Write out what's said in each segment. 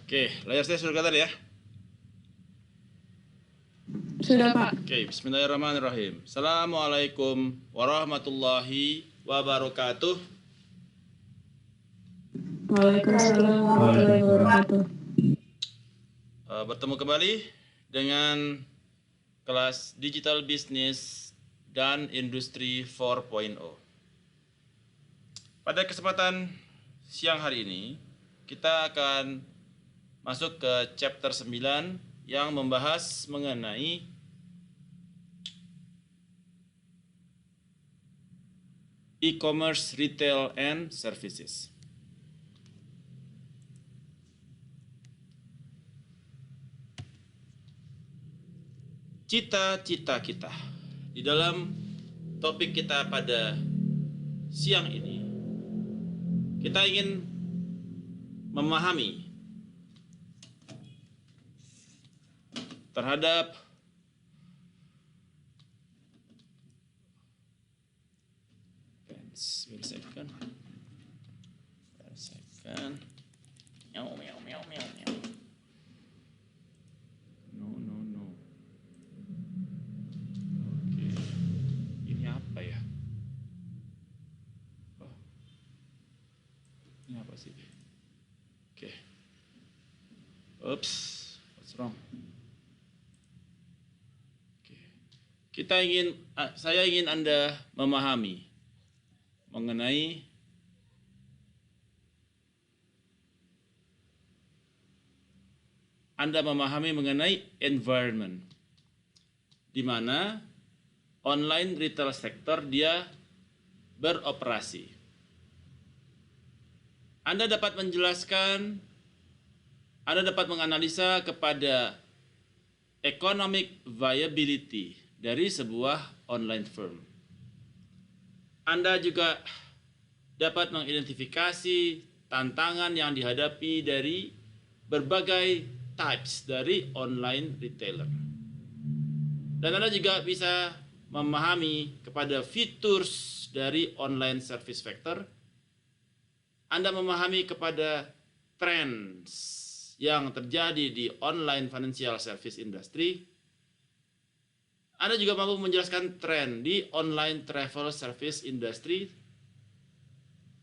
Oke, layar saya sudah kelihatan ya? Sudah, Pak. Oke, bismillahirrahmanirrahim. Assalamualaikum warahmatullahi wabarakatuh. Waalaikumsalam warahmatullahi wabarakatuh. Bertemu kembali dengan kelas Digital Business dan Industri 4.0. Pada kesempatan siang hari ini, kita akan masuk ke chapter 9 yang membahas mengenai e-commerce, retail, and services. Cita-cita kita di dalam topik kita pada siang ini, kita ingin memahami terhadap No. Oke. Ini apa ya? Oh. Ini apa sih? Oke. Oops, what's wrong? Saya ingin Anda memahami mengenai environment, di mana online retail sector dia beroperasi. Anda dapat menganalisa kepada economic viability dari sebuah online firm. Anda juga dapat mengidentifikasi tantangan yang dihadapi dari berbagai types dari online retailer. Dan Anda juga bisa memahami kepada features dari online service sector. Anda memahami kepada trends yang terjadi di online financial service industry. Anda juga mampu menjelaskan tren di online travel service industry.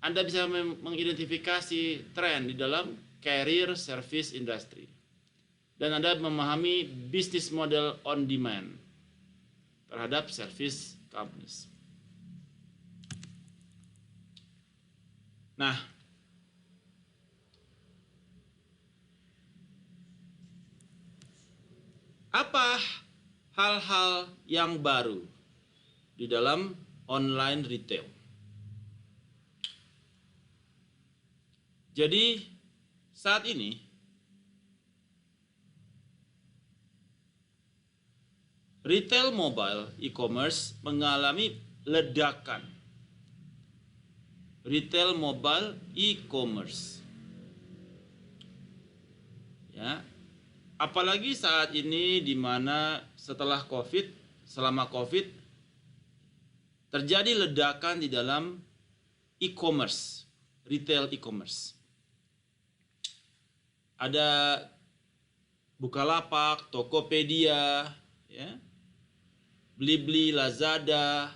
Anda bisa mengidentifikasi tren di dalam carrier service industry. Dan Anda memahami business model on demand terhadap service companies. Nah, apa hal-hal yang baru di dalam online retail? Jadi saat ini retail mobile e-commerce mengalami ledakan. Retail mobile e-commerce. Ya. Apalagi saat ini di mana selama Covid terjadi ledakan di dalam e-commerce, retail e-commerce. Ada Bukalapak, Tokopedia, ya, Blibli, Lazada,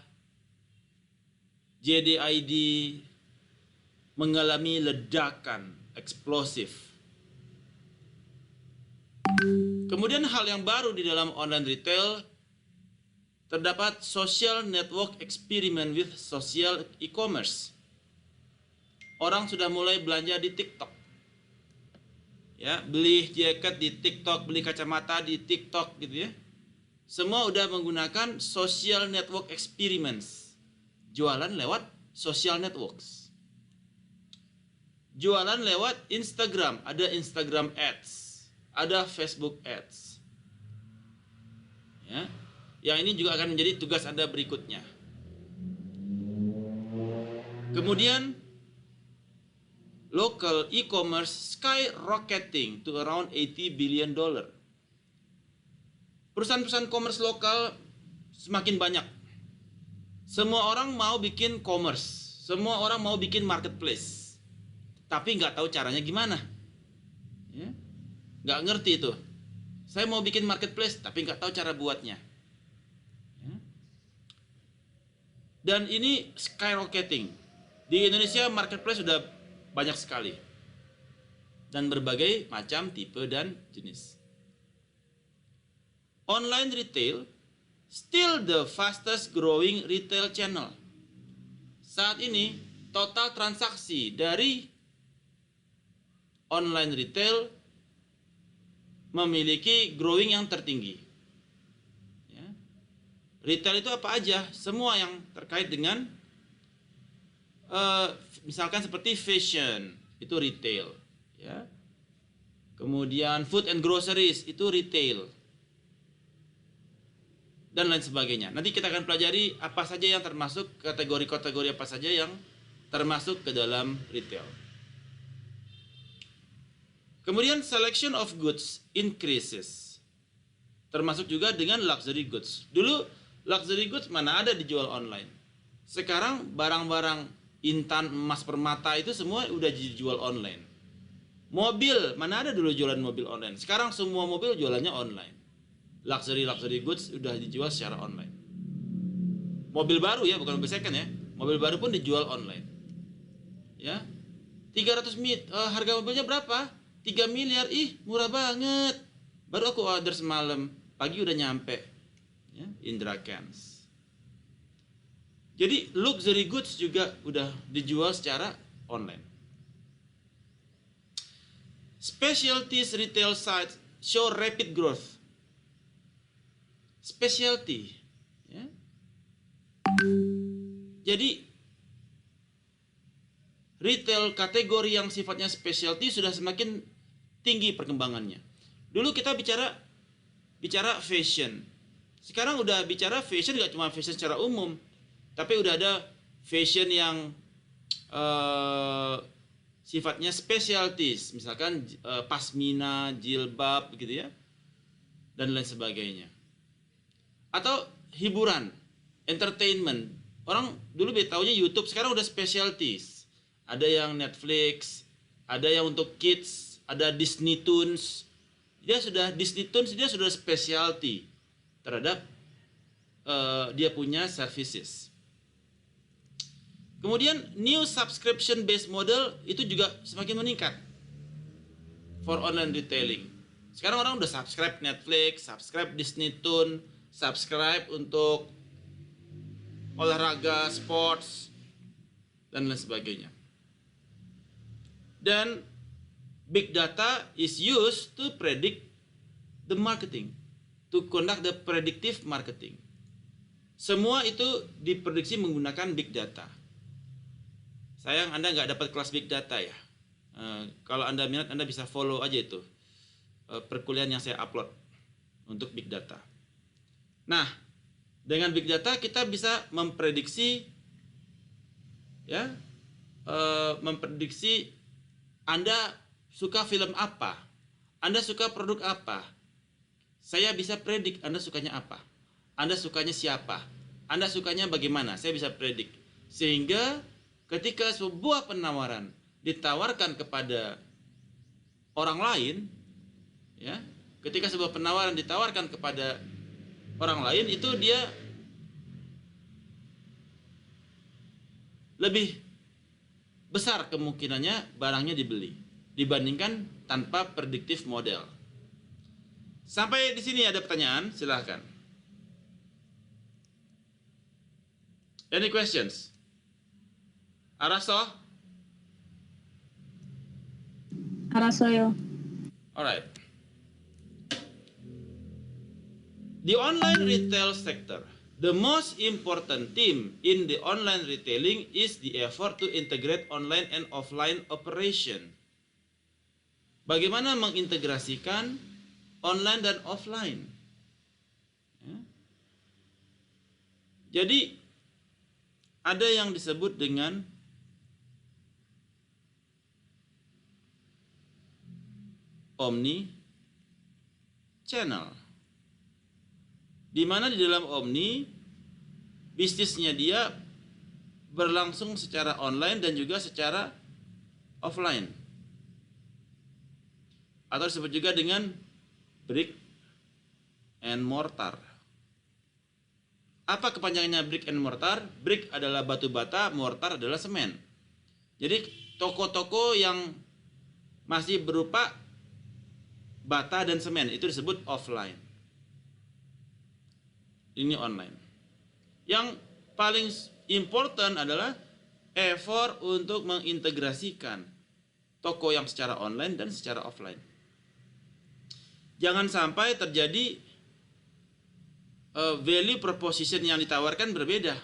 JDID mengalami ledakan eksplosif. Kemudian hal yang baru di dalam online retail, terdapat social network experiment with social e-commerce. Orang sudah mulai belanja di TikTok. Ya, beli jaket di TikTok, beli kacamata di TikTok gitu ya. Semua udah menggunakan social network experiments. Jualan lewat social networks. Jualan lewat Instagram, ada Instagram Ads. Ada Facebook Ads. Ya. Yang ini juga akan menjadi tugas Anda berikutnya. Kemudian local e-commerce skyrocketing to around $80 billion. Perusahaan-perusahaan commerce lokal semakin banyak. Semua orang mau bikin commerce, semua orang mau bikin marketplace, tapi nggak tahu caranya gimana. Ya. nggak ngerti itu. Saya mau bikin marketplace tapi nggak tahu cara buatnya. Ya. Dan ini skyrocketing. Di Indonesia marketplace sudah banyak sekali. Dan berbagai macam tipe dan jenis. Online retail still the fastest growing retail channel. Saat ini total transaksi dari online retail memiliki growing yang tertinggi. Ya. Retail itu apa aja? Semua yang terkait dengan misalkan seperti fashion itu retail. Ya. Kemudian food and groceries itu retail. Dan lain sebagainya. Nanti kita akan pelajari apa saja yang termasuk, kategori-kategori apa saja yang termasuk ke dalam retail. Kemudian selection of goods increases. Termasuk juga dengan luxury goods. Dulu luxury goods mana ada dijual online. Sekarang barang-barang intan, emas, permata itu semua udah dijual online. Mobil, mana ada dulu jualan mobil online. Sekarang semua mobil jualannya online. Luxury goods udah dijual secara online. Mobil baru ya, bukan mobil second ya. Mobil baru pun dijual online. Ya. 300 harga mobilnya berapa? 3 miliar. Ih, murah banget. Baru aku order semalam, pagi udah nyampe. Ya, Indra Kents. Jadi luxury goods juga udah dijual secara online. Specialties retail sites show rapid growth. Specialty, ya. Jadi retail kategori yang sifatnya specialty sudah semakin tinggi perkembangannya. Dulu kita bicara fashion. Sekarang udah bicara fashion gak cuma fashion secara umum, tapi udah ada fashion yang sifatnya specialties, misalkan pasmina, jilbab gitu ya, dan lain sebagainya. Atau hiburan, entertainment. Orang dulu taunya YouTube, sekarang udah specialties. Ada yang Netflix, ada yang untuk kids, ada Disney Toons. Disney Toons dia sudah specialty terhadap dia punya services. Kemudian new subscription based model itu juga semakin meningkat for online retailing. Sekarang orang udah subscribe Netflix, subscribe Disney Toon, subscribe untuk olahraga, sports, dan lain sebagainya. Dan big data is used to predict the marketing, to conduct the predictive marketing. Semua itu diprediksi menggunakan big data. Sayang Anda nggak dapat kelas big data ya. Kalau Anda minat, Anda bisa follow aja itu perkuliahan yang saya upload untuk big data. Nah, dengan big data kita bisa memprediksi, ya, memprediksi Anda suka film apa, Anda suka produk apa. Saya bisa predik Anda sukanya apa, Anda sukanya siapa, Anda sukanya bagaimana. Saya bisa predik sehingga ketika sebuah penawaran ditawarkan kepada orang lain, ya, ketika sebuah penawaran ditawarkan kepada orang lain itu dia lebih besar kemungkinannya barangnya dibeli dibandingkan tanpa predictive model. Sampai di sini ada pertanyaan, silahkan. Any questions? Araso? Arasoyo. Alright. The online retail sector. The most important theme in the online retailing is the effort to integrate online and offline operation. Bagaimana mengintegrasikan online dan offline? Ya. Jadi ada yang disebut dengan omni channel, di mana di dalam omni bisnisnya dia berlangsung secara online dan juga secara offline. atau disebut juga dengan brick and mortar. Apa kepanjangannya brick and mortar? Brick adalah batu bata, mortar adalah semen. Jadi toko-toko yang masih berupa bata dan semen itu disebut offline. Ini online. Yang paling important adalah effort untuk mengintegrasikan toko yang secara online dan secara offline. Jangan sampai terjadi value proposition yang ditawarkan berbeda.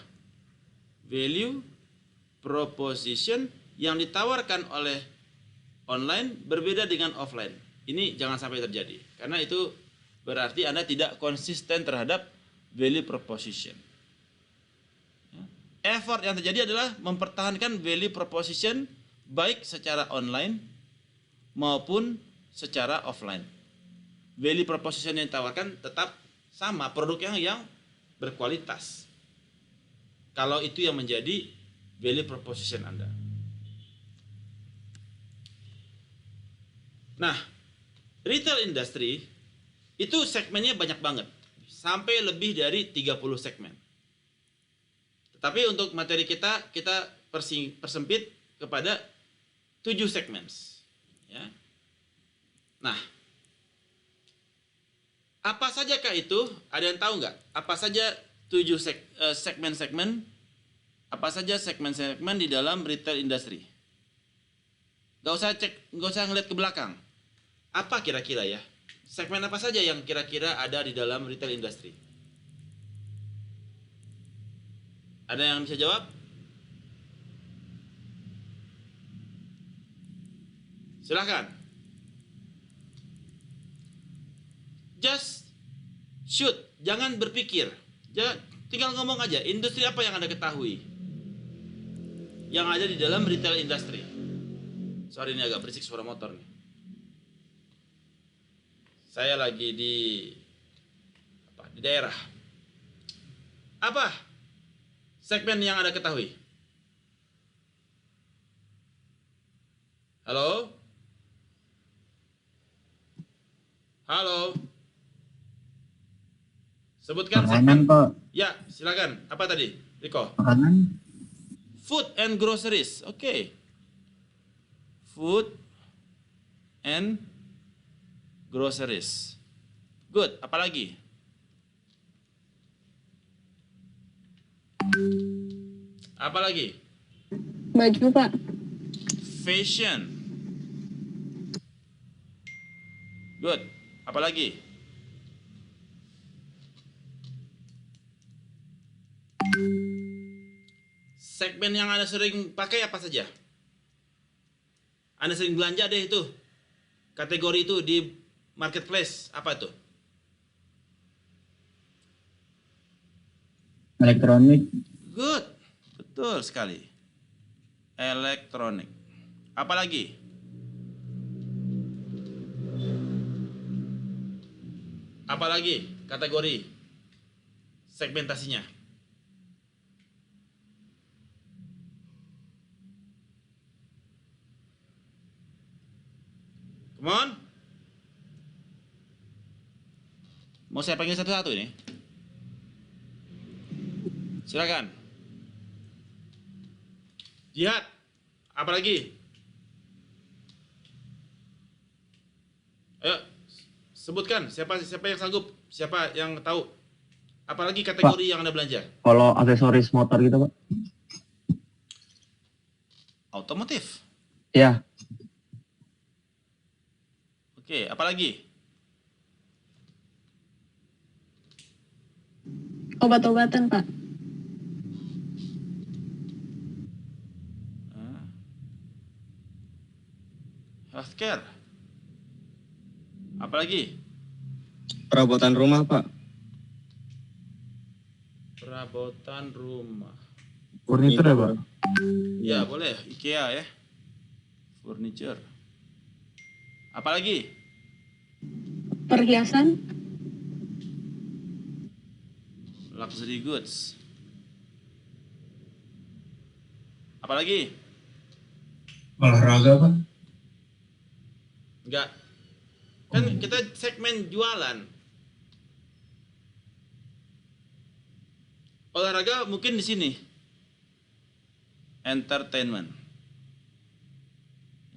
Value proposition yang ditawarkan oleh online berbeda dengan offline. Ini jangan sampai terjadi, karena itu berarti Anda tidak konsisten terhadap value proposition. Effort yang terjadi adalah mempertahankan value proposition baik secara online maupun secara offline. Value proposition yang ditawarkan tetap sama, produknya yang berkualitas. Kalau itu yang menjadi value proposition Anda. Nah, retail industry itu segmennya banyak banget. Sampai lebih dari 30 segmen. Tetapi untuk materi kita persempit kepada 7 segmen. Ya. Nah, apa sajakah itu? Ada yang tahu nggak? Apa saja 7 segmen-segmen? Apa saja segmen-segmen di dalam retail industry? Nggak usah ngeliat ke belakang. Apa kira-kira ya? Segmen apa saja yang kira-kira ada di dalam retail industry? Ada yang bisa jawab? Silahkan. Just shoot, jangan berpikir. Tinggal ngomong aja, industri apa yang Anda ketahui yang ada di dalam retail industry. Sorry, ini agak berisik suara motor nih. Saya lagi di daerah. Apa segmen yang Anda ketahui? Halo? Halo? Sebutkan makanan, segmen. Pak. Ya, silakan. Apa tadi, Riko? Makanan. Food and groceries. Oke. Food and groceries. Good. Apalagi? Apalagi? Baju, Pak. Fashion. Good. Apalagi? Segmen yang Anda sering pakai apa saja? Anda sering belanja deh itu. Kategori itu di marketplace. Apa itu? Elektronik. Good. Betul sekali. Elektronik. Apalagi? Apalagi kategori segmentasinya? Come on. Mau saya panggil satu-satu ini? Silakan. Jihad. Apalagi? Ayo, sebutkan siapa yang sanggup, siapa yang tahu. Apalagi kategori Pak, yang Anda belanja? Kalau aksesoris motor gitu, Pak. Otomotif. Ya. Oke, apalagi? Obat-obatan, Pak. Healthcare. Apalagi? Perabotan rumah, Pak. Perabotan rumah. Furniture ya, Pak? Ya, boleh. IKEA ya. Furniture. Apalagi? Perhiasan. Luxury goods. Apalagi? Olahraga, Pak? Enggak. Kan kita segmen jualan. Olahraga mungkin di sini. Entertainment.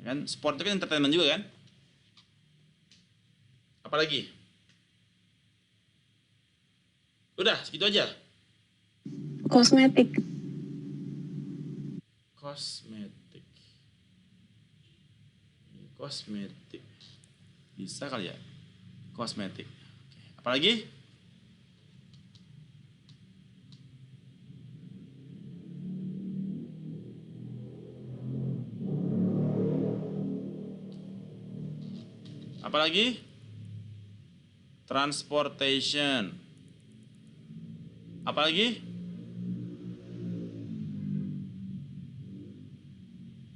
Ya kan? Sport itu kan entertainment juga kan? Apalagi? Udah, segitu aja. Kosmetik. Kosmetik. Kosmetik. Bisa kali ya? Kosmetik. Oke. Apalagi? Apalagi? Transportation. Apalagi?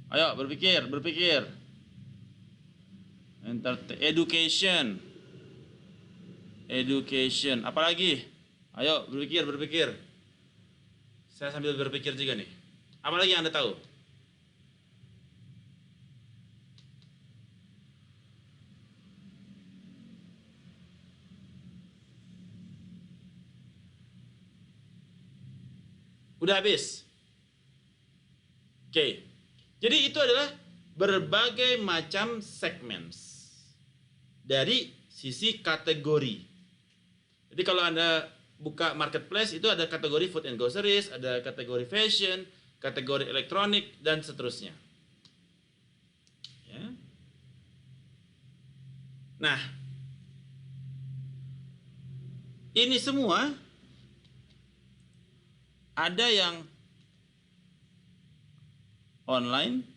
Ayo berpikir. Education. Apalagi? Ayo berpikir. Saya sambil berpikir juga nih. Apalagi yang Anda tahu? Udah habis? Oke. Jadi itu adalah berbagai macam segments dari sisi kategori. Jadi kalau Anda buka marketplace itu ada kategori food and groceries, ada kategori fashion, kategori elektronik, dan seterusnya. Ya. Nah, ini semua ada yang online,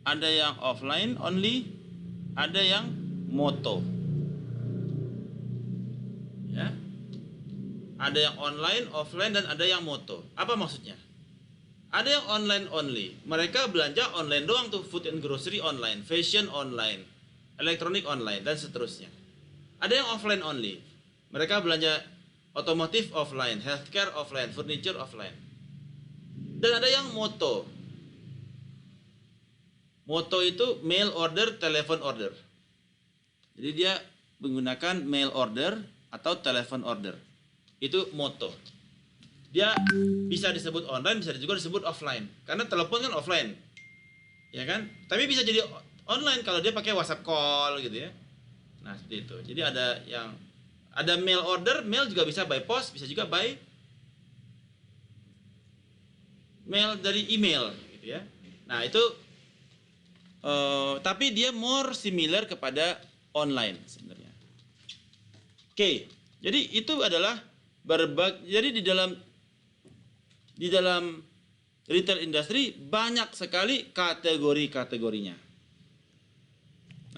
ada yang offline only, ada yang moto. Ya. Ada yang online, offline, dan ada yang moto. Apa maksudnya? Ada yang online only. Mereka belanja online doang tuh, food and grocery online, fashion online, elektronik online, dan seterusnya. Ada yang offline only. Mereka belanja otomotif offline, healthcare offline, furniture offline. Dan ada yang moto. Moto itu mail order, telepon order. Jadi dia menggunakan mail order atau telepon order. Itu moto. Dia bisa disebut online, bisa juga disebut offline. Karena telepon kan offline. Ya kan? Tapi bisa jadi online kalau dia pakai WhatsApp call gitu ya. Nah, seperti itu. Jadi ada mail order, mail juga bisa by post, bisa juga by mail dari email gitu ya. Nah, itu tapi dia more similar kepada online sebenarnya. Oke, jadi itu adalah jadi di dalam retail industry banyak sekali kategori-kategorinya.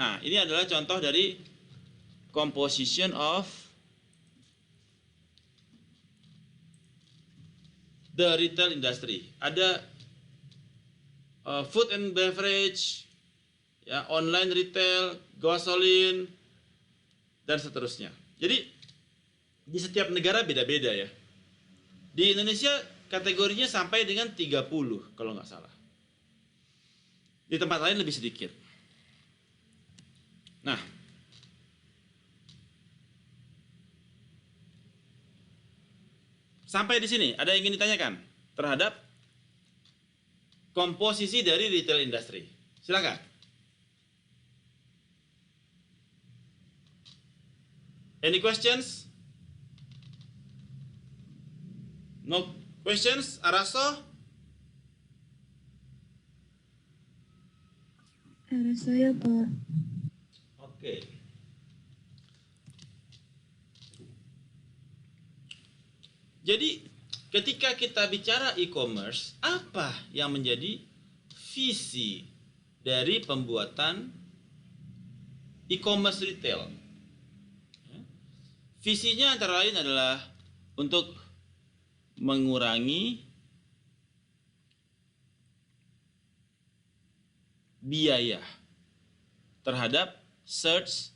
Nah, ini adalah contoh dari composition of the retail industry. Ada food and beverage, ya, online retail, gasoline, dan seterusnya. Jadi di setiap negara beda-beda ya. Di Indonesia kategorinya sampai dengan 30 kalau nggak salah. Di tempat lain lebih sedikit. Nah, sampai di sini ada yang ingin ditanyakan terhadap komposisi dari retail industry. Silakan. Any questions? No questions? Araso? Araso ya, Pak. Oke. Jadi ketika kita bicara e-commerce, apa yang menjadi visi dari pembuatan e-commerce retail? Visinya antara lain adalah untuk mengurangi biaya terhadap search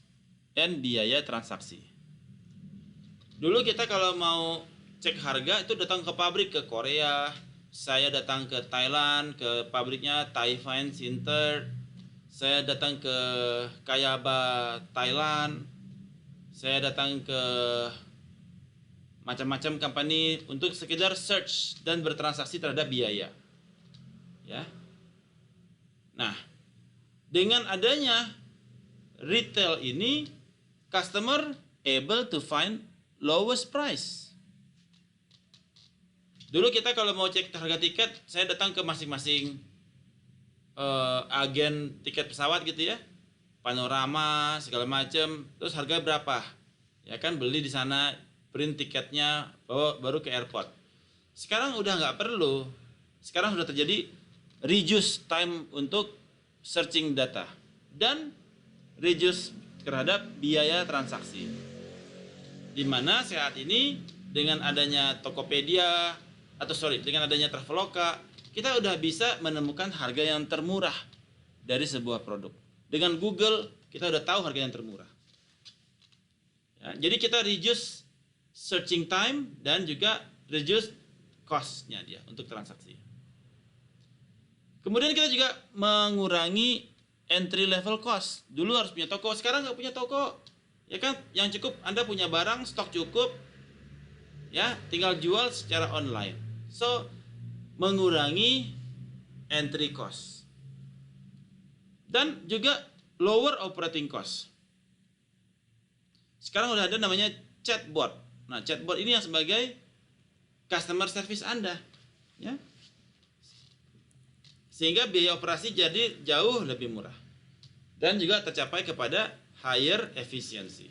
and biaya transaksi. Dulu kita kalau mau cek harga itu datang ke pabrik, ke Korea, saya datang ke Thailand, ke pabriknya Thai Fine Sinter, saya datang ke Kayaba, Thailand, saya datang ke macam-macam company untuk sekedar search dan bertransaksi terhadap biaya. Ya. Nah, dengan adanya retail ini, customer able to find lowest price. Dulu kita kalau mau cek harga tiket, saya datang ke masing-masing agen tiket pesawat gitu ya, panorama segala macam, terus harga berapa, ya kan, beli di sana, print tiketnya, baru ke airport. Sekarang udah nggak perlu, sekarang sudah terjadi reduce time untuk searching data dan reduce terhadap biaya transaksi. Di mana saat ini dengan adanya Tokopedia dengan adanya Traveloka, kita udah bisa menemukan harga yang termurah dari sebuah produk. Dengan Google, kita udah tahu harga yang termurah. Ya, jadi kita reduce searching time dan juga reduce cost-nya dia untuk transaksi. Kemudian kita juga mengurangi entry level cost. Dulu harus punya toko, sekarang nggak punya toko. Ya kan, yang cukup Anda punya barang, stok cukup, ya, tinggal jual secara online. So, mengurangi entry cost. Dan juga lower operating cost. Sekarang udah ada namanya chatbot. Nah, chatbot ini yang sebagai customer service Anda, ya. Sehingga biaya operasi jadi jauh lebih murah. Dan juga tercapai kepada higher efficiency.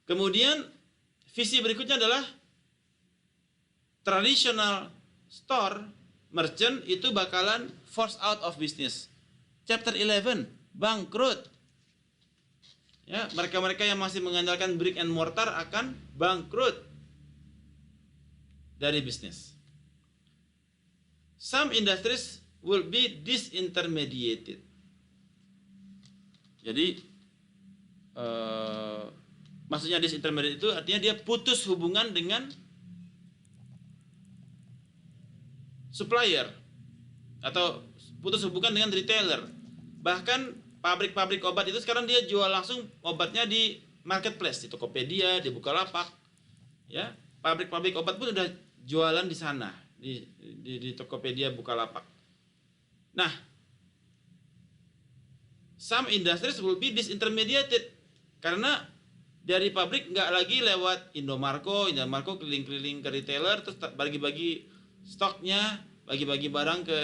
Kemudian visi berikutnya adalah traditional store merchant itu bakalan force out of business. Chapter 11, bangkrut. Ya, mereka-mereka yang masih mengandalkan brick and mortar akan bangkrut dari bisnis. Some industries will be disintermediated. Jadi maksudnya disintermediate itu artinya dia putus hubungan dengan supplier atau putus hubungan dengan retailer. Bahkan pabrik-pabrik obat itu sekarang dia jual langsung obatnya di marketplace, di Tokopedia, di Bukalapak. Ya, pabrik-pabrik obat pun udah jualan di sana, di Tokopedia, Bukalapak. Nah, some industries will be disintermediated karena dari pabrik nggak lagi lewat Indomarko keliling-keliling ke retailer terus bagi-bagi stoknya, bagi-bagi barang ke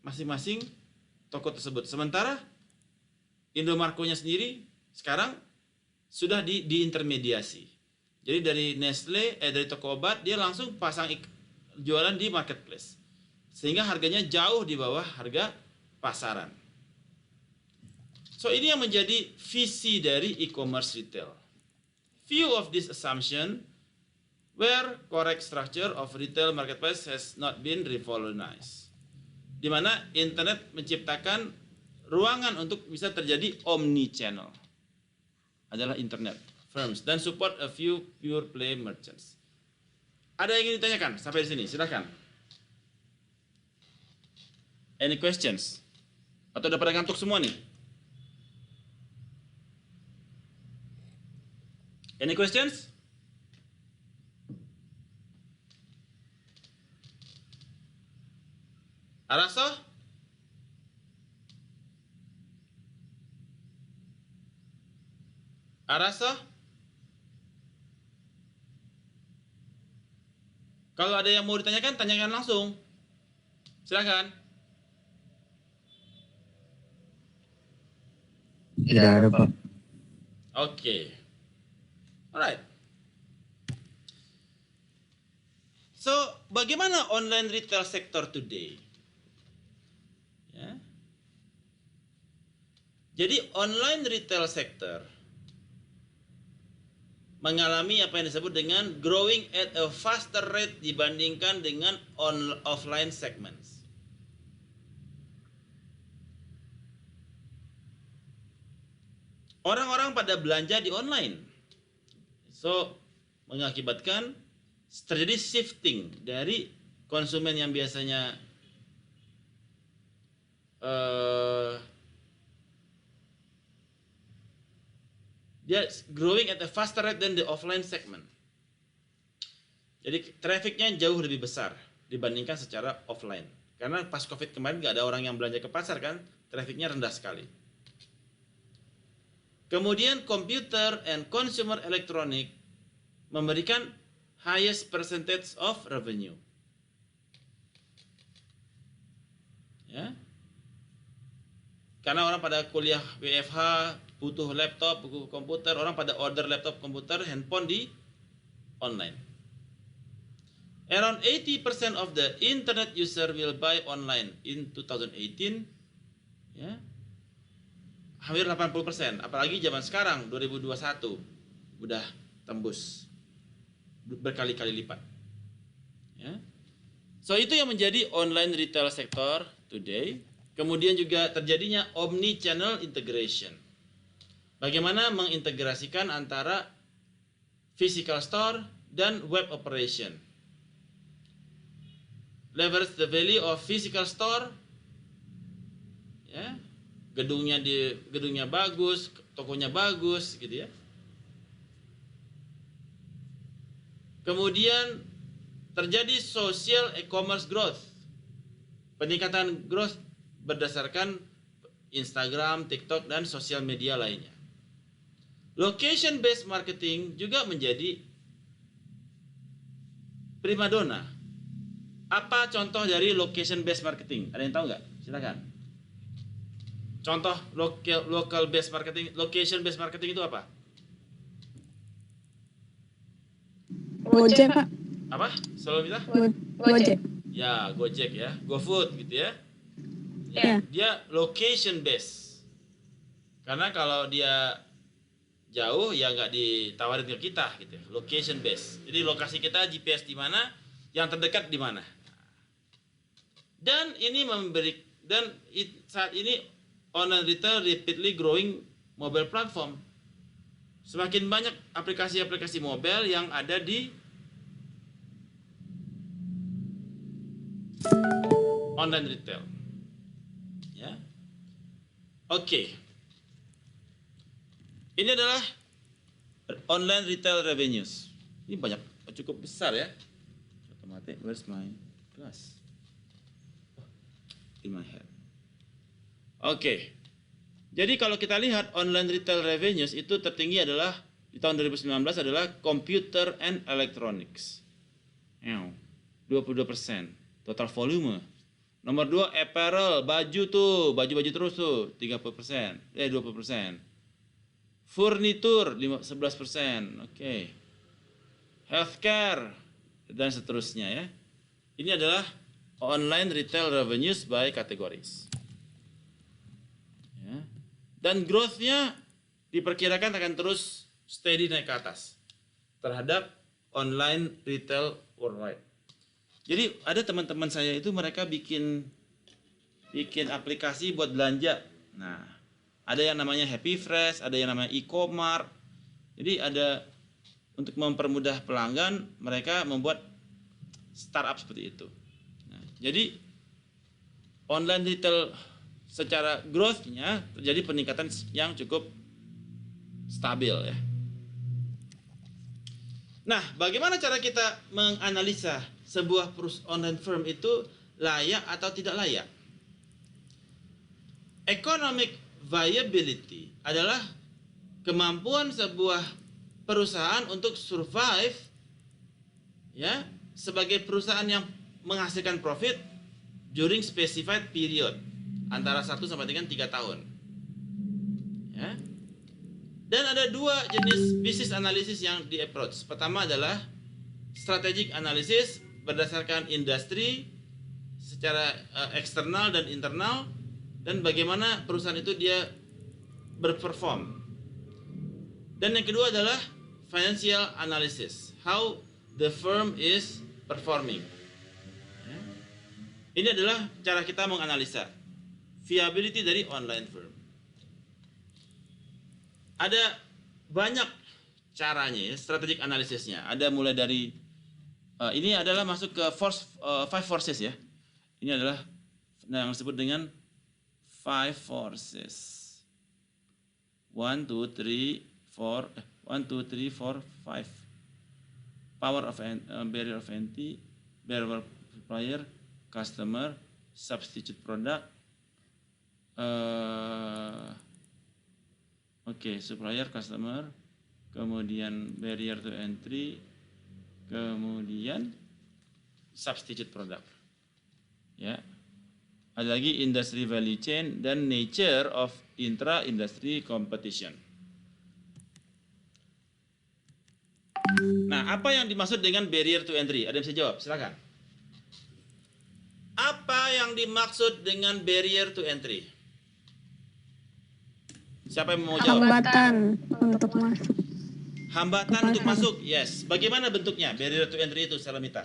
masing-masing toko tersebut. Sementara Indomarko-nya sendiri sekarang sudah diintermediasi. Jadi dari Nestle, dari toko obat, dia langsung pasang jualan di marketplace. Sehingga harganya jauh di bawah harga pasaran. So ini yang menjadi visi dari e-commerce retail. Few of this assumption where correct structure of retail marketplace has not been revolutionized. Di mana internet menciptakan ruangan untuk bisa terjadi omni-channel. Adalah internet firms dan support a few pure play merchants. Ada yang ingin ditanyakan sampai di sini? Silakan. Any questions? Atau udah pada ngantuk semua nih? Any questions? Araso? Araso? Kalau ada yang mau ditanyakan, tanyakan langsung. Silakan. Tidak ada, Pak. Oke. Alright. So, bagaimana online retail sector today? Ya. Jadi online retail sector mengalami apa yang disebut dengan growing at a faster rate dibandingkan dengan offline segments. Orang-orang pada belanja di online. So, mengakibatkan terjadi shifting dari konsumen yang biasanya dia growing at a faster rate than the offline segment. Jadi trafficnya jauh lebih besar dibandingkan secara offline. Karena pas COVID kemarin nggak ada orang yang belanja ke pasar kan, trafficnya rendah sekali. Kemudian computer and consumer electronic memberikan highest percentage of revenue. Ya. Karena orang pada kuliah WFH, butuh laptop, butuh komputer, orang pada order laptop, komputer, handphone di online. Around 80% of the internet user will buy online in 2018. Ya. Hampir 80%, apalagi zaman sekarang 2021 udah tembus berkali-kali lipat. Ya. So itu yang menjadi online retail sector today. Kemudian juga terjadinya omni-channel integration. Bagaimana mengintegrasikan antara physical store dan web operation. Leverage the value of physical store. Ya. Gedungnya bagus, tokonya bagus gitu ya. Kemudian terjadi social e-commerce growth. Peningkatan growth berdasarkan Instagram, TikTok, dan sosial media lainnya. Location based marketing juga menjadi primadona. Apa contoh dari location based marketing? Ada yang tahu nggak? Silakan. Contoh local based marketing, location based marketing itu apa? Gojek, Pak. Apa? Selalu minta? Gojek. Ya, Gojek ya, GoFood gitu ya. Ya. Dia location based. Karena kalau dia jauh ya nggak ditawarin ke kita gitu ya. Location based. Jadi lokasi kita GPS di mana, yang terdekat di mana. Dan ini saat ini online retail rapidly growing mobile platform. Semakin banyak aplikasi-aplikasi mobile yang ada di online retail. Ya. Oke. Ini adalah online retail revenues. Ini banyak, cukup besar ya. Otomatis, where's my glass? In my head. Oke. Jadi kalau kita lihat online retail revenues itu tertinggi adalah di tahun 2019 adalah computer and electronics. 22% total volume. Nomor 2 apparel, baju terus tuh 30%, 20%. Furnitur 11%, oke. Healthcare dan seterusnya ya. Ini adalah online retail revenues by categories. Ya. Dan growth-nya diperkirakan akan terus steady naik ke atas terhadap online retail worldwide. Jadi ada teman-teman saya itu mereka bikin aplikasi buat belanja. Nah, ada yang namanya Happy Fresh, ada yang namanya e-commerce. Jadi ada untuk mempermudah pelanggan, mereka membuat startup seperti itu. Nah, jadi online retail secara growth-nya terjadi peningkatan yang cukup stabil ya. Nah, bagaimana cara kita menganalisa sebuah online firm itu layak atau tidak layak? Economic viability adalah kemampuan sebuah perusahaan untuk survive ya sebagai perusahaan yang menghasilkan profit during specified period antara 1 sampai dengan 3 tahun. Ya. Dan ada 2 jenis business analysis yang di approach. Pertama adalah strategic analysis berdasarkan industri secara eksternal dan internal dan bagaimana perusahaan itu dia berperform. Dan yang kedua adalah financial analysis, how the firm is performing. Ya. Ini adalah cara kita menganalisa viability dari online firm. Ada banyak caranya ya, strategic analisisnya. Ada mulai dari ini adalah masuk ke 5 forces ya. Ini adalah yang disebut dengan 5 forces. 1, 2, 3, 4, 1, 2, 3, 4, 5. Power of barrier of entry, barrier of supplier, customer, substitute product. Supplier, customer, kemudian barrier to entry, kemudian substitute product. Ya. Ada lagi industry value chain dan nature of intra-industry competition. Nah, apa yang dimaksud dengan barrier to entry? Ada yang bisa jawab? Silakan. Apa yang dimaksud dengan barrier to entry? Siapa yang mau jawab? Hambatan untuk masuk. Hambatan untuk masuk, yes. Bagaimana bentuknya barrier to entry itu, Salamita?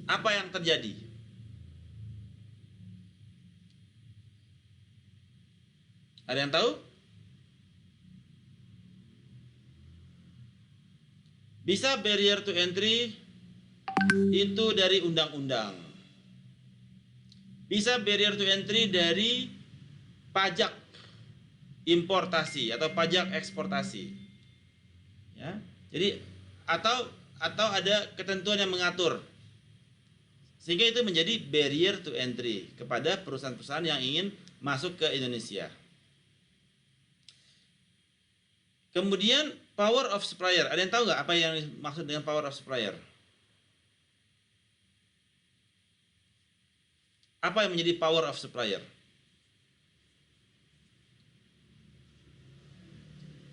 Apa yang terjadi? Ada yang tahu? Bisa barrier to entry itu dari undang-undang. Bisa barrier to entry dari pajak importasi atau pajak eksportasi. Ya. Jadi atau ada ketentuan yang mengatur. Sehingga itu menjadi barrier to entry kepada perusahaan-perusahaan yang ingin masuk ke Indonesia. Kemudian power of supplier. Ada yang tahu nggak apa yang maksud dengan power of supplier? Apa yang menjadi power of supplier?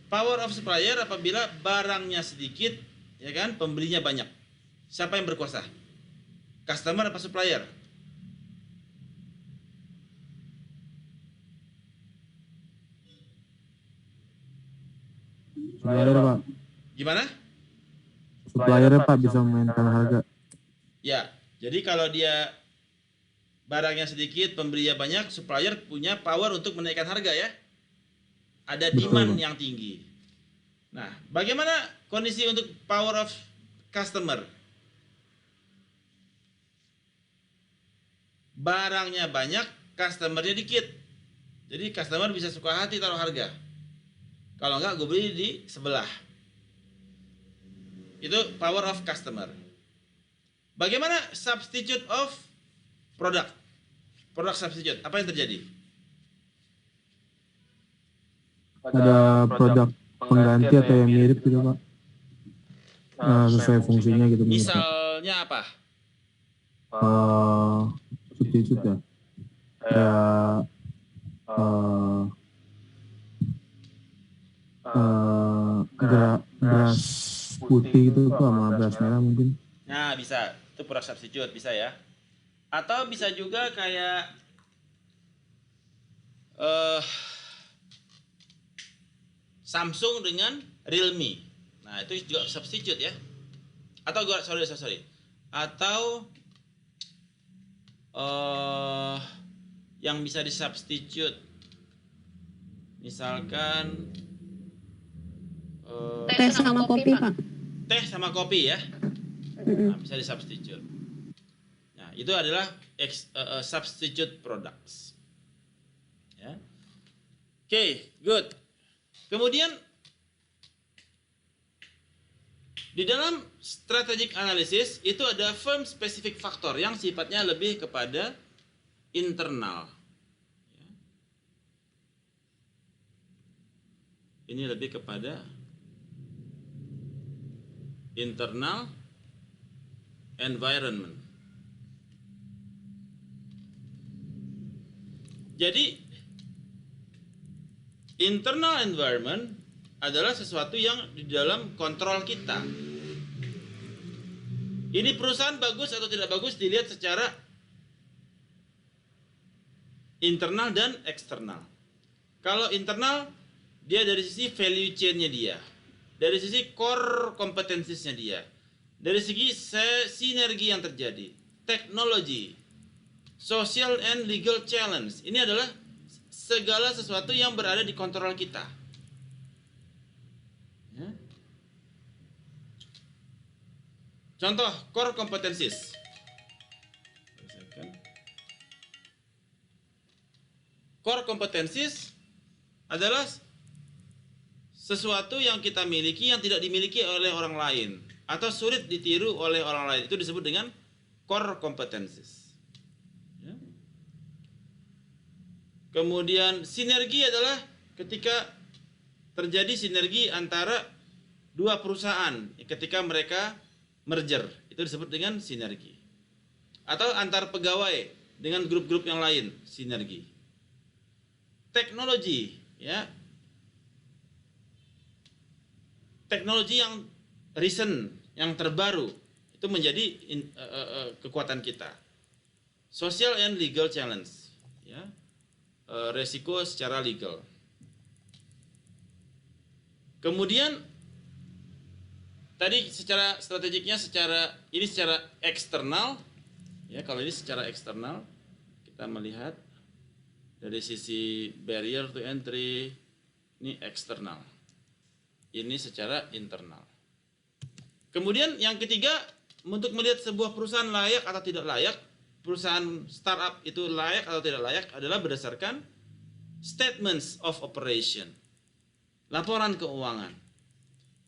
Power of supplier apabila barangnya sedikit, ya kan, pembelinya banyak. Siapa yang berkuasa? Customer apa supplier? Supplier Pak. Gimana? Supplier Pak bisa memainkan harga. Ya, jadi kalau dia barangnya sedikit, pembelinya banyak, supplier punya power untuk menaikkan harga ya. Ada demand yang tinggi. Nah, bagaimana kondisi untuk power of customer? Barangnya banyak, customernya dikit. Jadi customer bisa suka hati taruh harga. Kalau enggak, gue beli di sebelah. Itu power of customer. Bagaimana substitute of product? Product substitute, apa yang terjadi? Ada produk pengganti atau yang mirip gitu Pak. Sesuai fungsinya gitu. Misalnya apa? Substitute ya. Kayak beras putih itu Pak sama beras merah mungkin. Nah, bisa. Itu product substitute, bisa ya. Atau bisa juga kayak Samsung dengan Realme. Nah, itu juga substitute ya. Atau sorry. Atau yang bisa disubstitute. Misalkan Teh sama kopi, Pak. teh sama kopi ya. Nah, bisa disubstitute. Nah, itu adalah substitute products. Ya. Oke, good. Kemudian di dalam strategic analysis itu ada firm specific factor yang sifatnya lebih kepada internal. Ya. Ini lebih kepada internal environment. Jadi internal environment adalah sesuatu yang di dalam kontrol kita. Ini perusahaan bagus atau tidak bagus dilihat secara internal dan eksternal. Kalau internal, dia dari sisi value chain-nya dia, dari sisi core competencies-nya dia, dari segi sinergi yang terjadi, teknologi, social and legal challenge. Ini adalah segala sesuatu yang berada di kontrol kita. Ya. Contoh core competencies. core competencies adalah sesuatu yang kita miliki yang tidak dimiliki oleh orang lain atau sulit ditiru oleh orang lain. Itu disebut dengan core competencies. Ya. Kemudian sinergi adalah ketika terjadi sinergi antara dua perusahaan ketika mereka merger. Itu disebut dengan sinergi. Atau antar pegawai dengan grup-grup yang lain, sinergi. Teknologi, ya. Teknologi yang recent, yang terbaru, itu menjadi kekuatan kita. Social and legal challenge, ya. Resiko secara legal. Kemudian tadi secara strategiknya secara eksternal, ya. Kalau ini secara eksternal kita melihat dari sisi barrier to entry, ini eksternal. Ini secara internal. Kemudian yang ketiga, untuk melihat sebuah perusahaan layak atau tidak layak, perusahaan startup itu layak atau tidak layak adalah berdasarkan statements of operation. Laporan keuangan.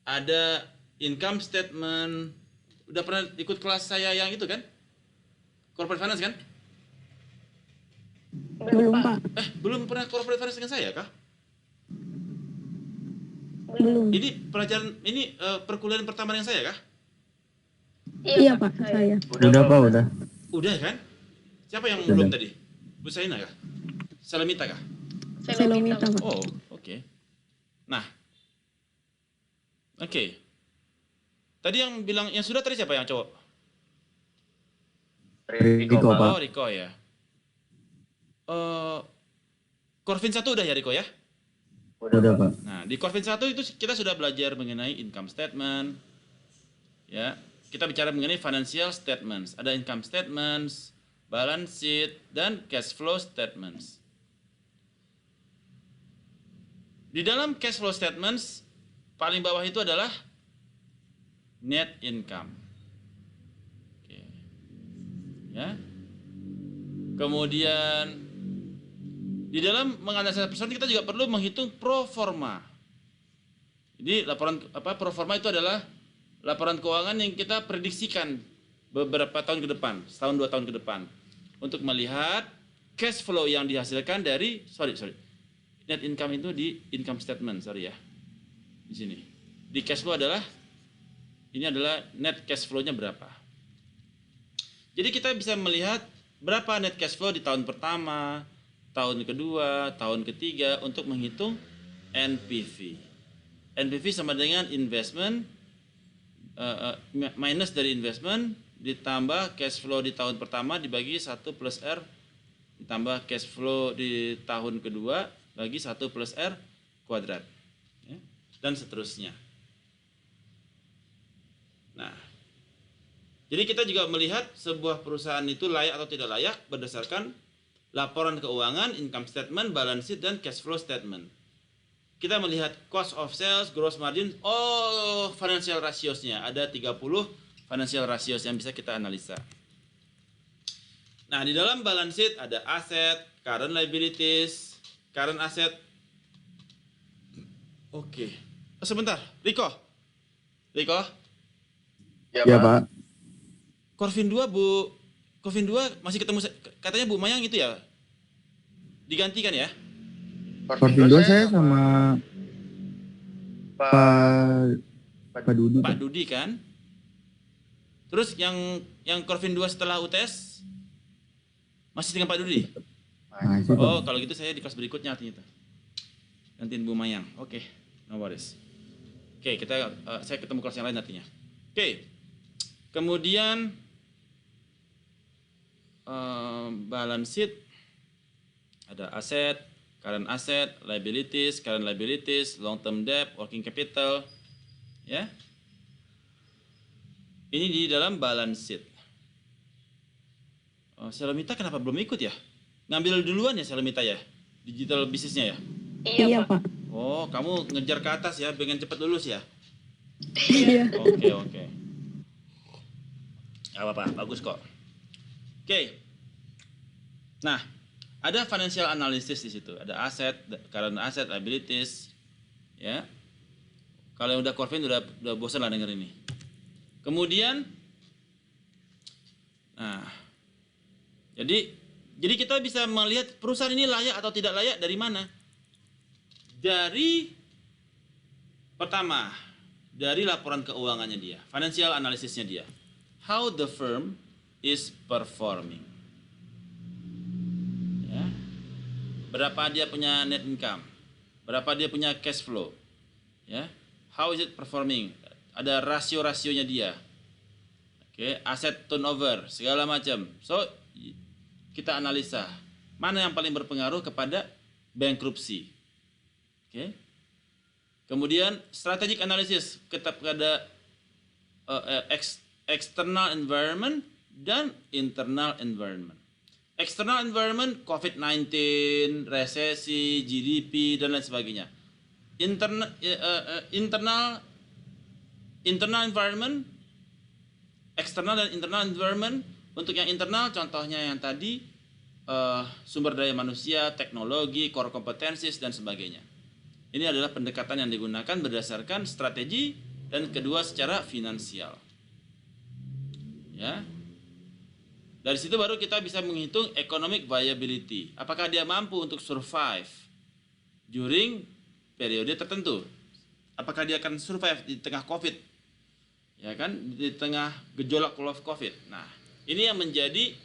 Ada income statement. Udah pernah ikut kelas saya yang itu kan? Corporate finance kan? Belum, Pak. Belum pernah corporate finance dengan saya kah? Belum. Ini pelajaran ini perkuliahan pertama dengan saya kah? Iya, Pak, saya. Udah Pak, udah. Udah kan? Siapa yang Udah. belum tadi? Bu Saina kah? Salamita kah? Selomita, Pak. Oh, oke. Nah. Oke. Tadi yang bilang yang sudah tadi siapa yang cowok? Riko Pak. Oh, Riko ya. Corvin 1 udah ya Riko ya? Udah Pak. Nah, di Corvin 1 itu kita sudah belajar mengenai income statement. Ya, kita bicara mengenai financial statements. Ada income statements, balance sheet, dan cash flow statements. Di dalam cash flow statements, paling bawah itu adalah net income. Oke. Ya. Kemudian di dalam menganalisa perusahaan kita juga perlu menghitung pro forma. Jadi laporan pro forma itu adalah laporan keuangan yang kita prediksikan beberapa tahun ke depan, setahun 2 tahun ke depan, untuk melihat cash flow yang dihasilkan dari net income itu di income statement, ya. Di sini. Di cash flow adalah net cash flow-nya berapa. Jadi kita bisa melihat berapa net cash flow di tahun pertama, tahun kedua, tahun ketiga untuk menghitung NPV. NPV sama dengan investment minus dari investment ditambah cash flow di tahun pertama dibagi 1 plus R ditambah cash flow di tahun kedua bagi 1 plus R kuadrat, ya, dan seterusnya. Nah, jadi kita juga melihat sebuah perusahaan itu layak atau tidak layak berdasarkan laporan keuangan, income statement, balance sheet, dan cash flow statement. Kita melihat cost of sales, gross margin, financial ratios-nya. Ada 30 financial ratios yang bisa kita analisa. Nah, di dalam balance sheet ada aset, current liabilities, current asset. Oke. Sebentar, Riko. Ya Pak. Corvin 2 masih ketemu, katanya Bu Mayang itu ya? Digantikan ya? Corvin 2 saya sama Pak Dudi. Pak Dudi kan? Terus yang Corvin 2 setelah UTS masih dengan Pak Dudi? Masih Pak. Oh, kalau gitu saya di kelas berikutnya artinya itu. Gantiin Bu Mayang. Oke, no worries. Oke, saya ketemu kelas yang lain artinya. Oke. Kemudian balance sheet ada aset, current asset, current liabilities, long term debt, working capital, ya. Ini di dalam balance sheet. Selomita kenapa belum ikut ya? Ngambil duluan ya Selomita ya? Digital bisnisnya ya? Iya, Pak. Oh, kamu ngejar ke atas ya, pengen cepat lulus ya? Iya. Oke. Gak apa-apa, bagus kok. Oke. Nah, Ada financial analysis di situ, ada aset, current asset, liabilities, ya. Kalau yang udah Corvin udah bosan lah denger ini. Kemudian, nah, jadi kita bisa melihat perusahaan ini layak atau tidak layak dari mana? Dari pertama, dari laporan keuangannya dia, financial analysisnya dia. How the firm is performing. Ya. Berapa dia punya net income? Berapa dia punya cash flow? Ya. How is it performing? Ada rasio-rasionya dia. Oke, aset turnover, segala macam. So, kita analisa mana yang paling berpengaruh kepada bankruptcy. Oke. Kemudian strategic analysis kepada external environment dan internal environment. External environment, COVID-19, resesi, GDP dan lain sebagainya. Internal environment, external dan internal environment. Untuk yang internal contohnya yang tadi sumber daya manusia, teknologi, core competencies dan sebagainya. Ini adalah pendekatan yang digunakan berdasarkan strategi dan kedua secara finansial. Ya. Dari situ baru kita bisa menghitung economic viability. Apakah dia mampu untuk survive during periode tertentu? Apakah dia akan survive di tengah COVID? Ya kan, di tengah gejolak COVID. Nah, ini yang menjadi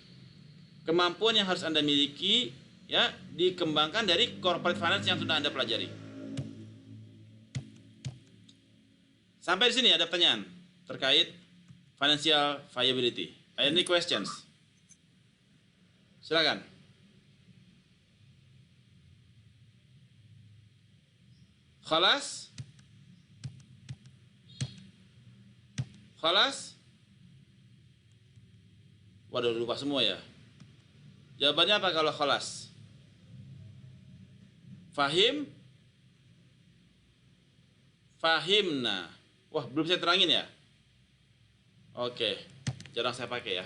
kemampuan yang harus Anda miliki, ya, dikembangkan dari corporate finance yang sudah Anda pelajari. Sampai di sini ada pertanyaan terkait financial viability. Any questions? Silakan. Khalas? Khalas? Waduh, lupa semua ya. Jawabannya apa kalau khalas? Fahim? Fahimna. Wah, belum saya terangin ya? Oke, jarang saya pakai ya.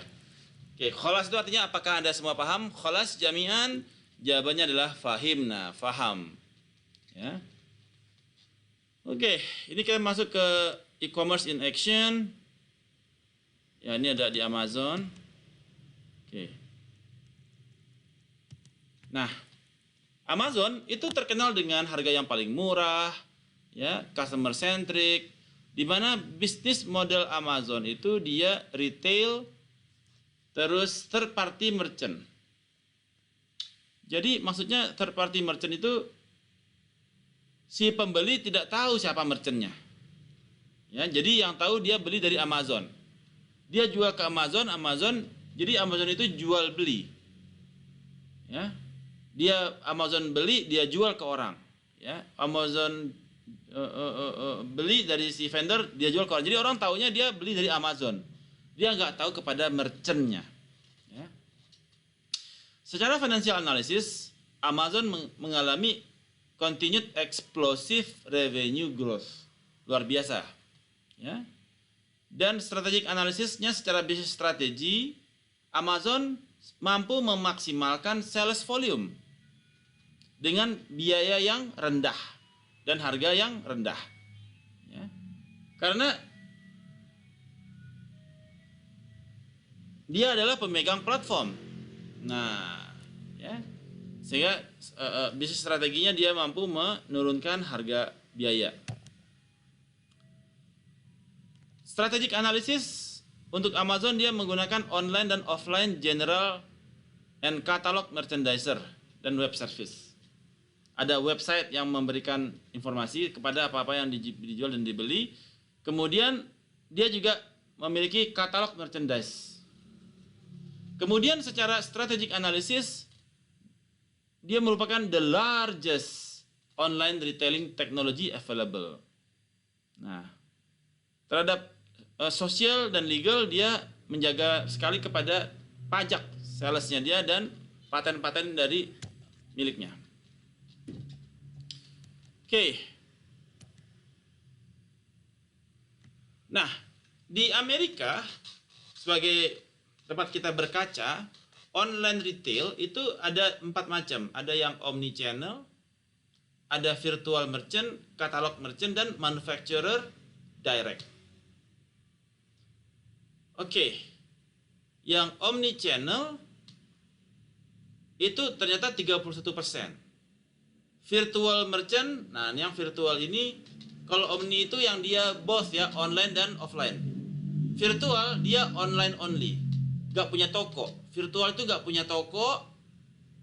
Oke, khalas itu artinya apakah Anda semua paham? Khalas jami'an, jawabannya adalah fahimna, faham. Ya. Oke, ini kita masuk ke e-commerce in action. Ya, ini ada di Amazon. Oke. Nah, Amazon itu terkenal dengan harga yang paling murah, ya, customer centric, di mana bisnis model Amazon itu dia retail terus third party merchant. Jadi maksudnya third party merchant itu si pembeli tidak tahu siapa merchantnya. Ya, jadi yang tahu dia beli dari Amazon. Dia jual ke Amazon, jadi Amazon itu jual beli. Ya. Dia Amazon beli, dia jual ke orang. Ya, Amazon beli dari si vendor, dia jual ke orang. Jadi orang taunya dia beli dari Amazon. Dia nggak tahu kepada merchantnya. Ya. Secara financial analysis, Amazon mengalami continued explosive revenue growth. Luar biasa. Ya. Dan strategic analisisnya secara bisnis strategi, Amazon mampu memaksimalkan sales volume dengan biaya yang rendah dan harga yang rendah. Ya. Karena dia adalah pemegang platform. Nah, ya. Sehingga bisnis strateginya dia mampu menurunkan harga biaya. Strategic analysis untuk Amazon dia menggunakan online dan offline general and catalog merchandiser dan web service. Ada website yang memberikan informasi kepada apa-apa yang dijual dan dibeli. Kemudian dia juga memiliki katalog merchandise. Kemudian secara strategic analysis dia merupakan the largest online retailing technology available. Nah, terhadap sosial dan legal dia menjaga sekali kepada pajak salesnya dia dan paten-paten dari miliknya. Oke. Nah, di Amerika sebagai tempat kita berkaca, online retail itu ada 4 macam. Ada yang omni channel, ada virtual merchant, katalog merchant, dan manufacturer direct. Oke, yang omni channel itu ternyata 31%. Virtual merchant, nah yang virtual ini, kalau omni itu yang dia both ya, online dan offline. Virtual dia online only, gak punya toko. Virtual itu gak punya toko,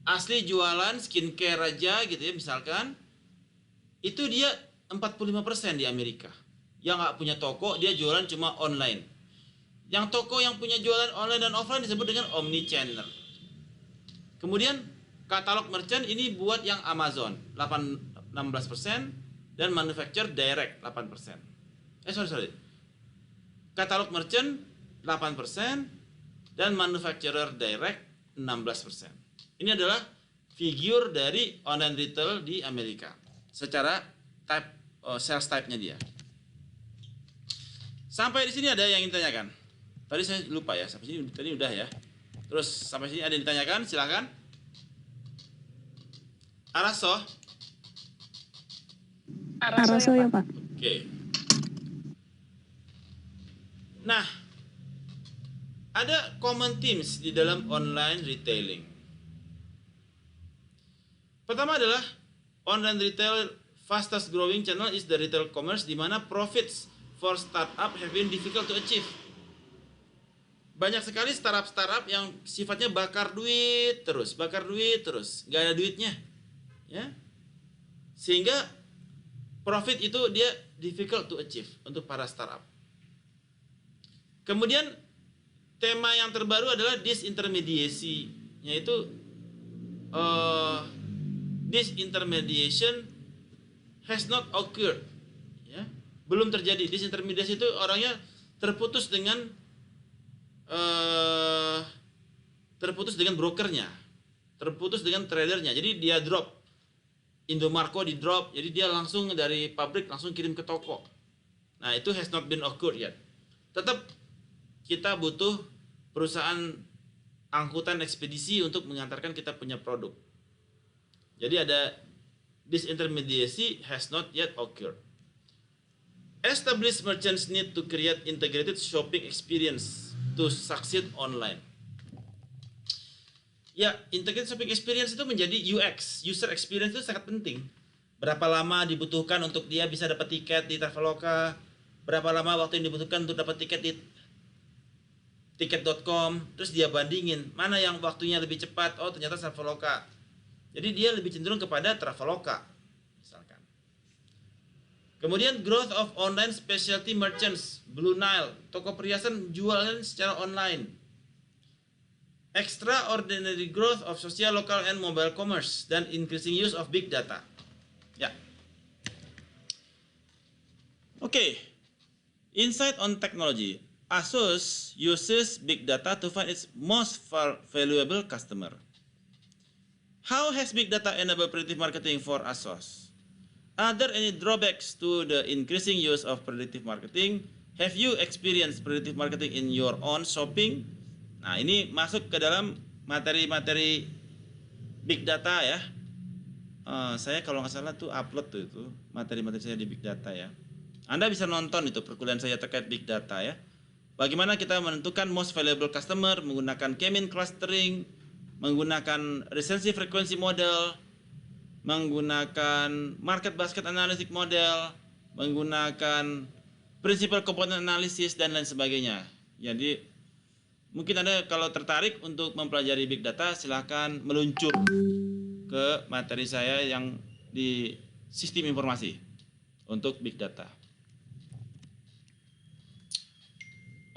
asli jualan skincare aja gitu ya misalkan. Itu dia 45% di Amerika. Yang gak punya toko, dia jualan cuma online. Yang toko yang punya jualan online dan offline disebut dengan omni channel. Kemudian katalog merchant ini buat yang Amazon 16% dan manufacturer direct 8%. Sorry. Katalog merchant 8% dan manufacturer direct 16%. Ini adalah figure dari online retail di Amerika secara type sales type-nya dia. Sampai di sini ada yang ingin ditanyakan? Tadi saya lupa ya, sampai sini tadi udah ya. Terus sampai sini ada yang ditanyakan? Silakan. Araso? Araso ya Pak. Oke. Nah, ada common themes di dalam online retailing. Pertama adalah online retail fastest growing channel is the retail commerce, di mana profits for startup have been difficult to achieve. Banyak sekali startup yang sifatnya bakar duit terus, nggak ada duitnya. Ya, sehingga profit itu dia difficult to achieve untuk para startup. Kemudian tema yang terbaru adalah disintermediasi, yaitu disintermediation has not occurred, ya, belum terjadi. Disintermediasi itu orangnya terputus dengan brokernya, terputus dengan tradernya, jadi dia drop. Indomarko di drop, jadi dia langsung dari pabrik langsung kirim ke toko. Nah, itu has not been occurred yet. Tetap kita butuh perusahaan angkutan ekspedisi untuk mengantarkan kita punya produk. Jadi ada disintermediasi has not yet occurred. Established merchants need to create integrated shopping experience to succeed online. Ya, integrated shopping experience itu menjadi UX, user experience itu sangat penting. Berapa lama dibutuhkan untuk dia bisa dapat tiket di Traveloka, berapa lama waktu yang dibutuhkan untuk dapat tiket di tiket.com, terus dia bandingin mana yang waktunya lebih cepat. Oh, ternyata Traveloka. Jadi dia lebih cenderung kepada Traveloka misalkan. Kemudian growth of online specialty merchants, Blue Nile, toko perhiasan jualan secara online. Extraordinary growth of social, local, and mobile commerce, dan increasing use of big data. Ya. Oke. Insight on technology. Asus uses big data to find its most valuable customer. How has big data enabled predictive marketing for Asus? Are there any drawbacks to the increasing use of predictive marketing? Have you experienced predictive marketing in your own shopping? Nah, ini masuk ke dalam materi-materi big data ya. Saya kalau nggak salah tuh upload tuh itu materi-materi saya di big data ya. Anda bisa nonton itu perkuliahan saya terkait big data ya. Bagaimana kita menentukan most valuable customer menggunakan K-mean clustering, menggunakan recency frequency model, menggunakan market basket analytic model, menggunakan principal component analysis dan lain sebagainya. Jadi mungkin Anda kalau tertarik untuk mempelajari big data, silahkan meluncur ke materi saya yang di sistem informasi untuk big data.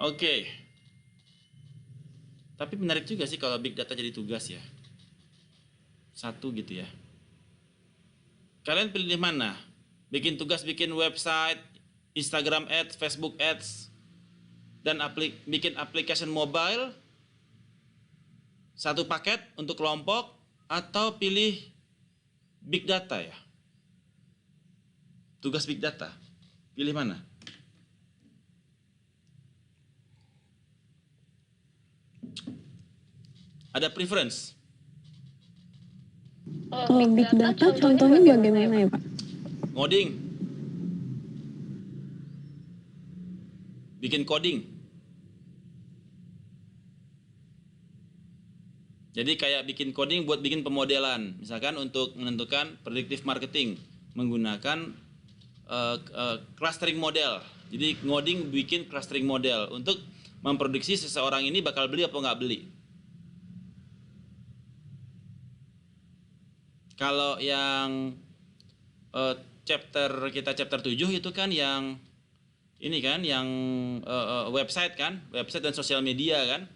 Oke. Tapi menarik juga sih kalau big data jadi tugas ya. Satu gitu ya. Kalian pilih mana? Bikin tugas, bikin website, Instagram ads, Facebook ads, dan bikin application mobile, satu paket untuk kelompok, atau pilih big data ya. Tugas big data, pilih mana? Ada preference. Kalau big data contohnya bagaimana ya Pak? Ngoding. Bikin coding. Jadi kayak bikin coding buat bikin pemodelan. Misalkan untuk menentukan predictive marketing menggunakan clustering model. Jadi ngoding bikin clustering model untuk memprediksi seseorang ini bakal beli apa nggak beli. Kalau yang chapter 7 itu kan yang ini kan yang website kan, website dan sosial media kan.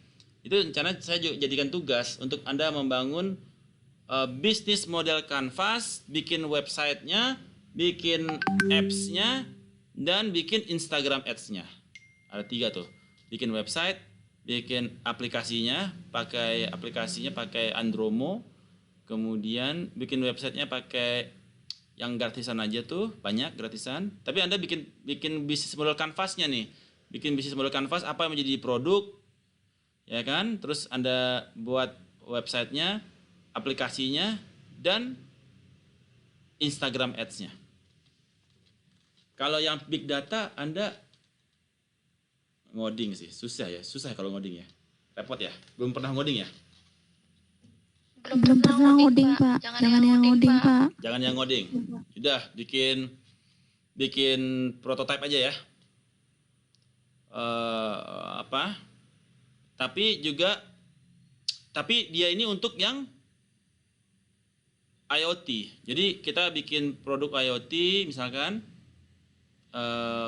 Itu rencana saya jadikan tugas untuk Anda membangun bisnis model canvas, bikin websitenya, bikin apps-nya, dan bikin Instagram ads-nya. Ada 3 tuh. Bikin website, bikin aplikasinya pakai Andromo, kemudian bikin websitenya pakai yang gratisan aja tuh, banyak gratisan. Tapi Anda bikin bisnis model canvas-nya nih. Bikin bisnis model canvas apa yang menjadi produk, ya kan? Terus Anda buat websitenya, aplikasinya, dan Instagram ads-nya. Kalau yang big data Anda ngoding sih, susah kalau ngoding ya. Repot ya, belum pernah ngoding ya? Belum pernah ngoding Pak, jangan yang ngoding Pak. Jangan yang ngoding. Sudah bikin prototype aja ya. Tapi dia ini untuk yang IoT. Jadi kita bikin produk IoT misalkan,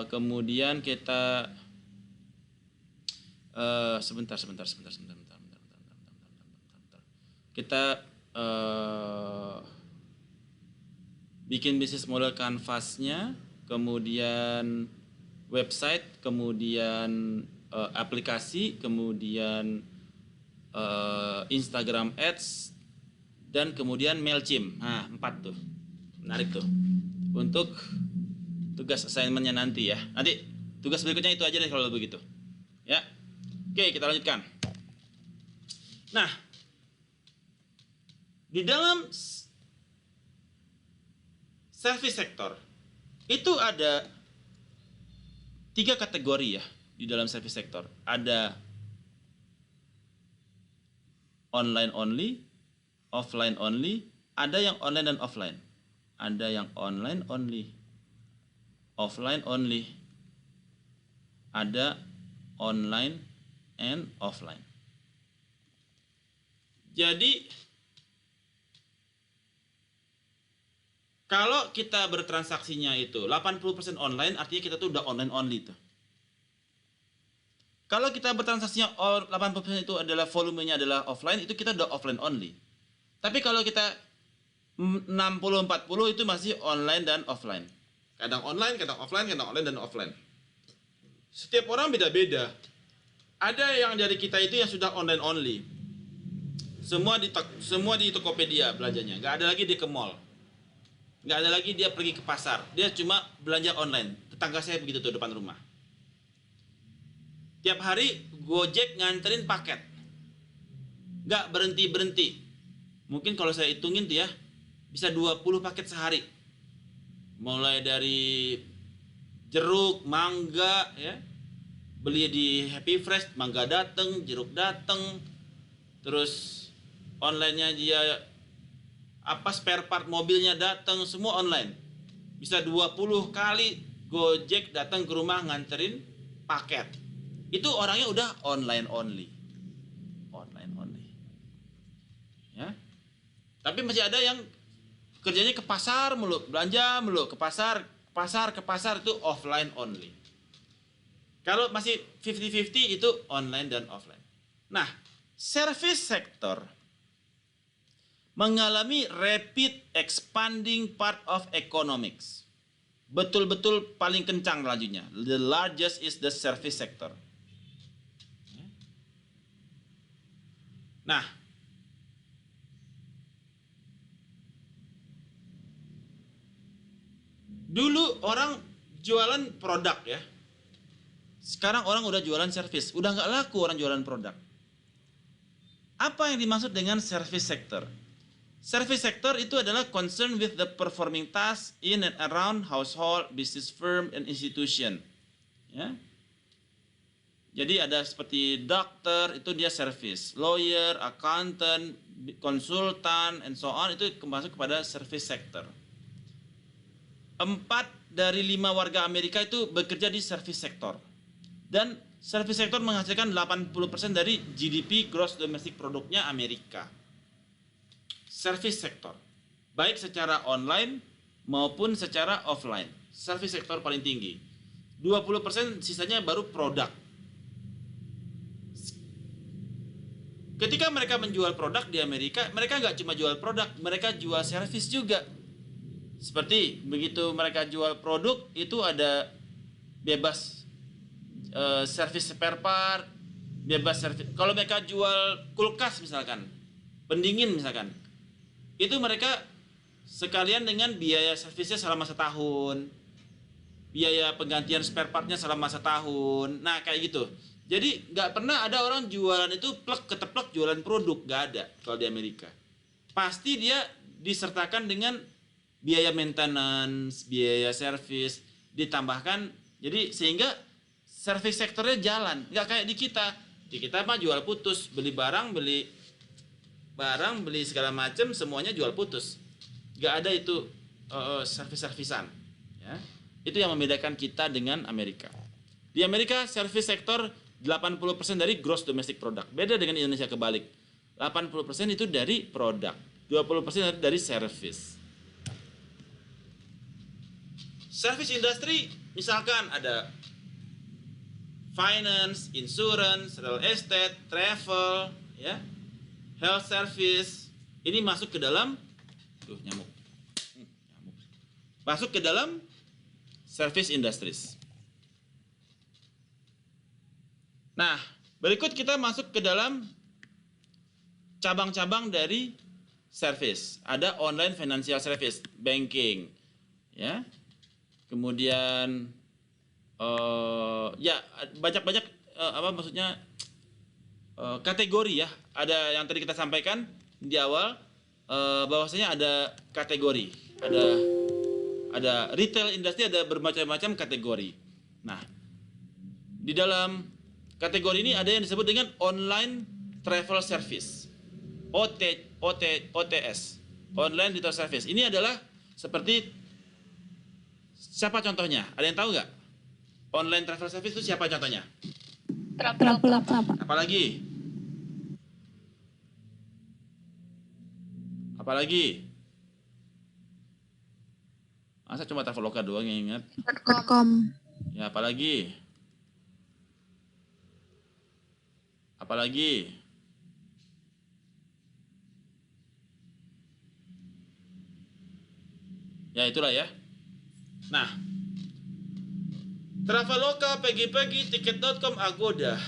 kemudian kita sebentar. Kita bikin bisnis model canvasnya, kemudian website, kemudian aplikasi, kemudian Instagram ads, dan kemudian Mailchimp. Nah, 4 tuh. Menarik tuh. Untuk tugas assignment-nya nanti ya. Nanti tugas berikutnya itu aja deh kalau begitu. Ya. Oke, kita lanjutkan. Nah, di dalam service sector itu ada 3 kategori ya di dalam service sector. Ada online only, offline only, ada yang online dan offline. Ada yang online only, offline only. Ada online and offline. Jadi kalau kita bertransaksinya itu 80% online, artinya kita tuh udah online only tuh. Kalau kita bertransaksinya 80% itu adalah volumenya adalah offline, itu kita udah offline only. Tapi kalau kita 60-40 itu masih online dan offline. Kadang online, kadang offline, kadang online dan offline. Setiap orang beda-beda. Ada yang dari kita itu yang sudah online only. Semua di Tokopedia belanjanya, nggak ada lagi dia ke mall. Nggak ada lagi dia pergi ke pasar. Dia cuma belanja online. Tetangga saya begitu tuh depan rumah. Tiap hari Gojek nganterin paket. Nggak berhenti-berhenti. Mungkin kalau saya hitungin tuh ya, bisa 20 paket sehari. Mulai dari jeruk, mangga, ya. Beli di Happy Fresh, mangga dateng, jeruk dateng. Terus online-nya dia spare part mobilnya datang, semua online. Bisa 20 kali Gojek datang ke rumah nganterin paket. Itu orangnya udah online only. Online only. Ya. Tapi masih ada yang kerjanya ke pasar mulu, belanja mulu, ke pasar itu offline only. Kalau masih 50-50 itu online dan offline. Nah, service sector mengalami rapid expanding part of economics. Betul-betul paling kencang lajunya. The largest is the service sector. Nah, dulu orang jualan produk ya. Sekarang orang udah jualan service. Udah nggak laku orang jualan produk. Apa yang dimaksud dengan service sector? Service sector itu adalah concern with the performing tasks in and around household, business firm, and institution. Ya. Jadi ada seperti dokter, itu dia service, lawyer, accountant, konsultan, and so on, itu masuk kepada service sector. 4 dari 5 warga Amerika itu bekerja di service sector. Dan service sector menghasilkan 80% dari GDP gross domestic produknya Amerika. Service sector, baik secara online maupun secara offline. Service sector paling tinggi. 20% sisanya baru produk. Ketika mereka menjual produk di Amerika, mereka nggak cuma jual produk, mereka jual service juga. Seperti begitu mereka jual produk, itu ada bebas service spare part, bebas service. Kalau mereka jual kulkas misalkan, pendingin misalkan, itu mereka sekalian dengan biaya servisnya selama setahun, biaya penggantian spare partnya selama setahun. Nah kayak gitu. Jadi nggak pernah ada orang jualan itu plek keteplek jualan produk, nggak ada kalau di Amerika. Pasti dia disertakan dengan biaya maintenance, biaya service ditambahkan. Jadi sehingga service sektornya jalan, nggak kayak di kita. Di kita mah jual putus, beli barang, beli segala macam, semuanya jual putus. Nggak ada itu service-servisan. Ya. Itu yang membedakan kita dengan Amerika. Di Amerika service sektor 80% dari gross domestic product. Beda dengan Indonesia kebalik. 80% itu dari produk, 20% dari service. Service industry misalkan ada finance, insurance, real estate, travel, ya, health service. Ini masuk ke dalam nyamuk. Masuk ke dalam service industries. Nah, berikut kita masuk ke dalam cabang-cabang dari service. Ada online financial service, banking, ya. Kemudian ya banyak-banyak kategori ya. Ada yang tadi kita sampaikan di awal bahwasanya ada kategori, ada retail industri, ada bermacam-macam kategori. Nah, di dalam kategori ini ada yang disebut dengan online travel service, OTS, online travel service. Ini adalah seperti siapa contohnya? Ada yang tahu nggak? Online travel service itu siapa contohnya? Traveloka, Pak. Apalagi? Masa cuma Traveloka doang yang ingat? .com. Ya, apalagi? Ya, itulah ya. Nah, Traveloka, Pagi-Pagi, Tiket.com, Agoda.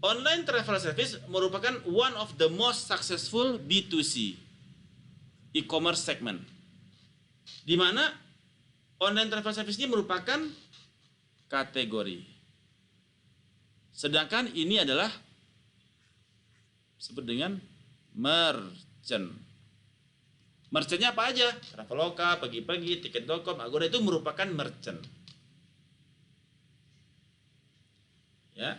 Online travel service merupakan one of the most successful B2C e-commerce segment. Di mana online travel service ini merupakan kategori. Sedangkan ini adalah disebut dengan merchant. Merchantnya apa aja? Traveloka, Pagi-Pagi, Tiket.com, Agoda itu merupakan merchant. Ya.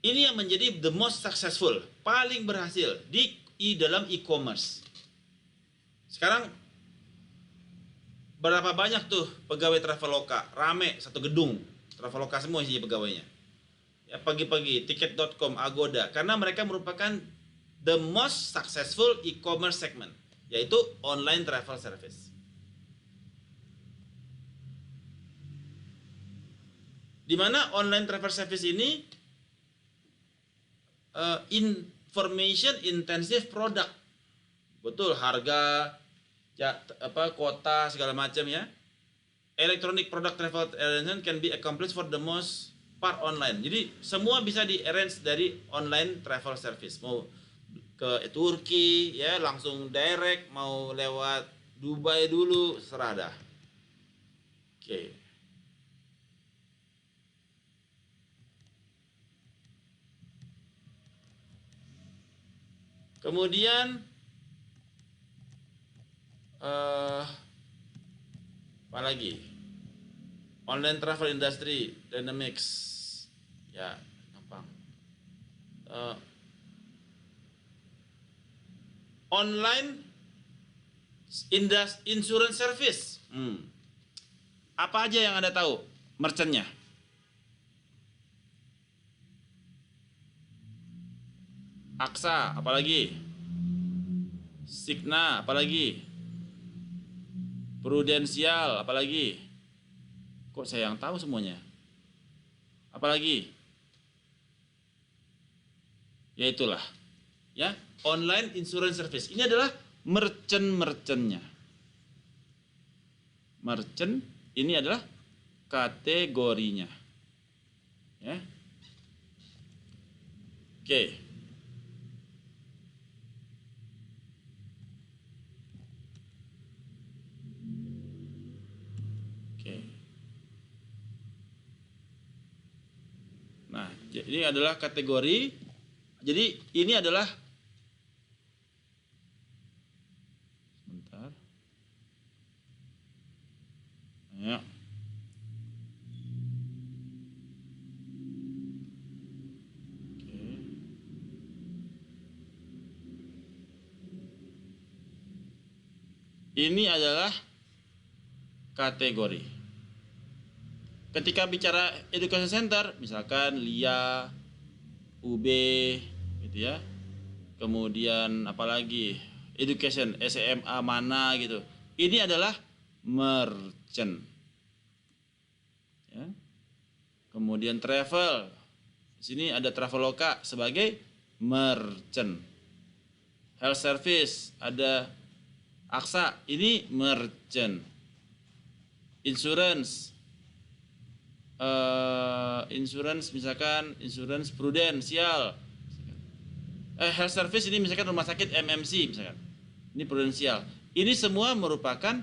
Ini yang menjadi the most successful, paling berhasil di dalam e-commerce. Sekarang berapa banyak tuh pegawai Traveloka? Rame satu gedung. Traveloka semua isinya pegawainya. Ya, Pagi-Pagi, Tiket.com, Agoda, karena mereka merupakan the most successful e-commerce segment, yaitu online travel service. Di mana online travel service ini information intensive product. Betul, harga, ya, kota segala macam ya. Electronic product travel arrangement can be accomplished for the most part online. Jadi semua bisa di arrange dari online travel service. Mau ke Turki ya langsung direct, mau lewat Dubai dulu, serah dah. Oke. Kemudian apa lagi? Online travel industry dynamics. Ya, gampang. Online insurance service. Apa aja yang Anda tahu merchantnya? AXA, apalagi? Cigna, apalagi? Prudential, apalagi? Kok saya yang tahu semuanya? Apalagi? Ya itulah. Ya, online insurance service. Ini adalah merchant-merchantnya. Merchant ini adalah kategorinya. Ya. Oke. Nah, ini adalah kategori. Jadi ini adalah sebentar. Ya. Oke. Ini adalah kategori. Ketika bicara education center, misalkan LIA, UB, gitu ya. Kemudian apalagi education, SMA mana gitu. Ini adalah merchant. Ya. Kemudian travel. Di sini ada Traveloka sebagai merchant. Health service ada AXA, ini merchant. Insurance. Insurance misalkan insurance prudensial. Health service ini misalkan rumah sakit MMC misalkan. Ini prudensial. Ini semua merupakan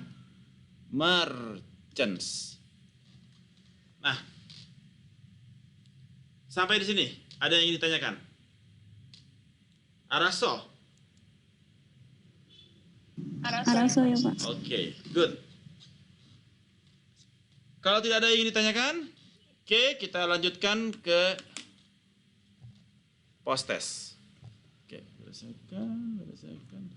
merchants. Nah, sampai di sini ada yang ingin ditanyakan? Araso? Araso ya Pak. Oke, good. Kalau tidak ada yang ingin ditanyakan, oke, kita lanjutkan ke post test. Oke, berdasarkan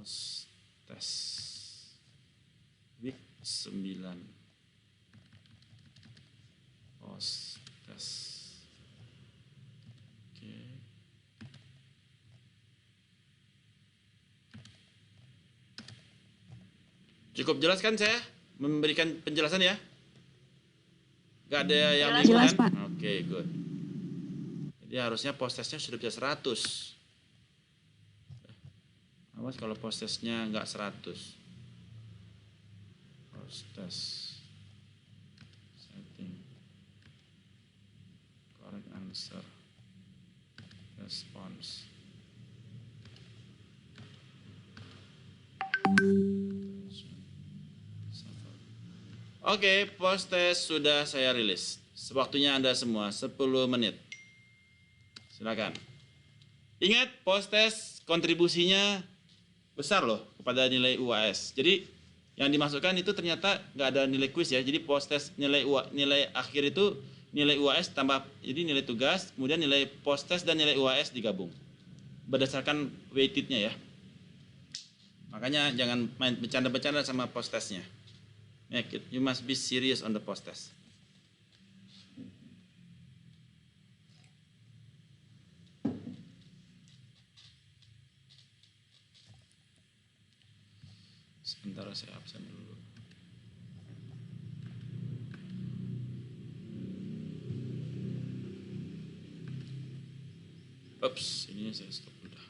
post test week 9 post test. Oke. Cukup jelas kan saya memberikan penjelasan ya? Gak ada yang bingung Jelas, kan? Pak. Oke, good. Jadi harusnya post testnya sudah bisa 100. Awas kalau post testnya nggak 100. Post test. Setting. Correct answer. Response. Oke, post test sudah saya rilis. Waktunya Anda semua 10 menit. Silakan. Ingat, post test kontribusinya besar loh kepada nilai UAS. Jadi yang dimasukkan itu ternyata nggak ada nilai kuis ya. Jadi post test nilai akhir itu nilai UAS tambah, jadi nilai tugas, kemudian nilai post test dan nilai UAS digabung berdasarkan weighted-nya ya. Makanya jangan main bercanda-bercanda sama post testnya. You must be serious on the post test. Sebentar saya absen dulu. Ups, ini saya stop udah.